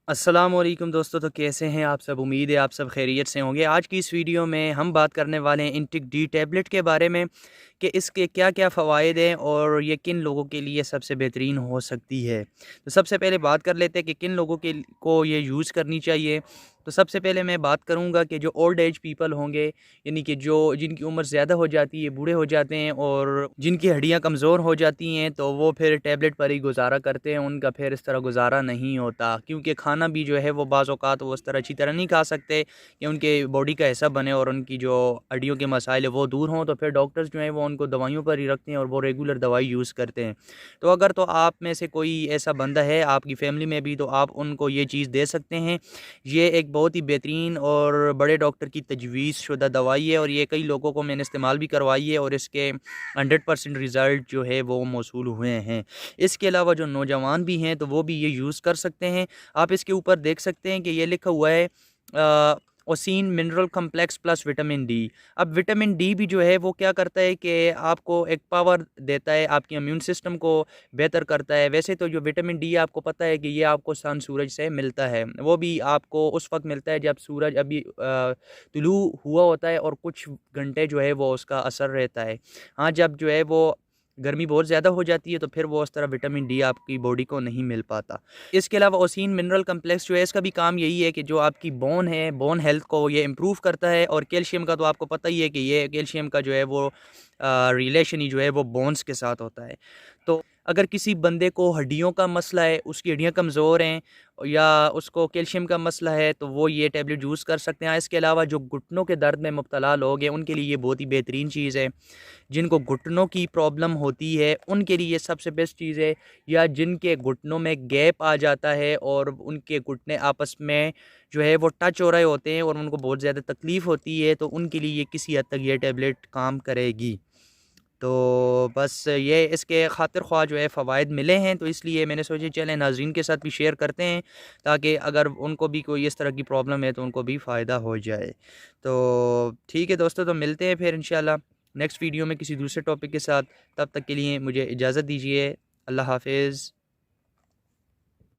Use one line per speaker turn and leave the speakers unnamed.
अस्सलामुअलैकुम दोस्तों, तो कैसे हैं आप सब। उम्मीद है आप सब खैरियत से होंगे। आज की इस वीडियो में हम बात करने वाले हैं इंटिक डी टैबलेट के बारे में कि इसके क्या क्या फ़वाइद हैं और ये किन लोगों के लिए सबसे बेहतरीन हो सकती है। तो सबसे पहले बात कर लेते हैं कि किन लोगों के को ये यूज़ करनी चाहिए। तो सबसे पहले मैं बात करूँगा कि जो ओल्ड एज पीपल होंगे, यानी कि जो जिनकी उम्र ज़्यादा हो जाती है, बूढ़े हो जाते हैं और जिनकी हड्डियाँ कमज़ोर हो जाती हैं, तो वो फिर टैबलेट पर ही गुजारा करते हैं। उनका फिर इस तरह गुजारा नहीं होता, क्योंकि खाना भी जो है वो बाज़ औक़ात वो इस तरह अच्छी तरह नहीं खा सकते कि उनके बॉडी का हिस्सा बने और उनकी जो हड्डियों के मसाइल है वो दूर हों। तो फिर डॉक्टर्स जो हैं वो उनको दवाइयों पर ही रखते हैं और वो रेगुलर दवाई यूज़ करते हैं। तो अगर तो आप में से कोई ऐसा बंदा है आपकी फ़ैमिली में भी, तो आप उनको ये चीज़ दे सकते हैं। ये एक बहुत ही बेहतरीन और बड़े डॉक्टर की तजवीज़ शुदा दवाई है और ये कई लोगों को मैंने इस्तेमाल भी करवाई है और इसके 100% रिज़ल्ट जो है वो मौसूल हुए हैं। इसके अलावा जो नौजवान भी हैं तो वो भी ये यूज़ कर सकते हैं। आप इसके ऊपर देख सकते हैं कि ये लिखा हुआ है ossein mineral complex plus vitamin D. अब विटामिन डी भी जो है वो क्या करता है कि आपको एक पावर देता है, आपके इम्यून सिस्टम को बेहतर करता है। वैसे तो जो विटामिन डी आपको पता है कि ये आपको सन सूरज से मिलता है, वो भी आपको उस वक्त मिलता है जब सूरज अभी तुलू हुआ होता है और कुछ घंटे जो है वो उसका असर रहता है। हाँ, जब जो है वो गर्मी बहुत ज़्यादा हो जाती है तो फिर वो उस तरह विटामिन डी आपकी बॉडी को नहीं मिल पाता। इसके अलावा ओसिन मिनरल कम्प्लेक्स जो है इसका भी काम यही है कि जो आपकी बोन है, बोन हेल्थ को ये इम्प्रूव करता है। और कैल्शियम का तो आपको पता ही है कि ये कैल्शियम का जो है वो रिलेशन ही जो है वो बोन्स के साथ होता है। तो अगर किसी बंदे को हड्डियों का मसला है, उसकी हड्डियाँ कमज़ोर हैं या उसको कैल्शियम का मसला है, तो वो ये टैबलेट यूज़ कर सकते हैं। इसके अलावा जो घुटनों के दर्द में मुब्तला लोग हैं उनके लिए ये बहुत ही बेहतरीन चीज़ है। जिनको घुटनों की प्रॉब्लम होती है उनके लिए ये सबसे बेस्ट चीज़ है। या जिनके घुटनों में गैप आ जाता है और उनके घुटने आपस में जो है वो टच हो रहे होते हैं और उनको बहुत ज़्यादा तकलीफ़ होती है, तो उनके लिए ये किसी हद तक ये टैबलेट काम करेगी। तो बस ये इसके खातिर ख्वाह जो है फ़वाइद मिले हैं, तो इसलिए मैंने सोचा चलें नाज़रीन के साथ भी शेयर करते हैं, ताकि अगर उनको भी कोई इस तरह की प्रॉब्लम है तो उनको भी फ़ायदा हो जाए। तो ठीक है दोस्तों, तो मिलते हैं फिर इंशाल्लाह नेक्स्ट वीडियो में किसी दूसरे टॉपिक के साथ। तब तक के लिए मुझे इजाज़त दीजिए। अल्लाह हाफ़िज़।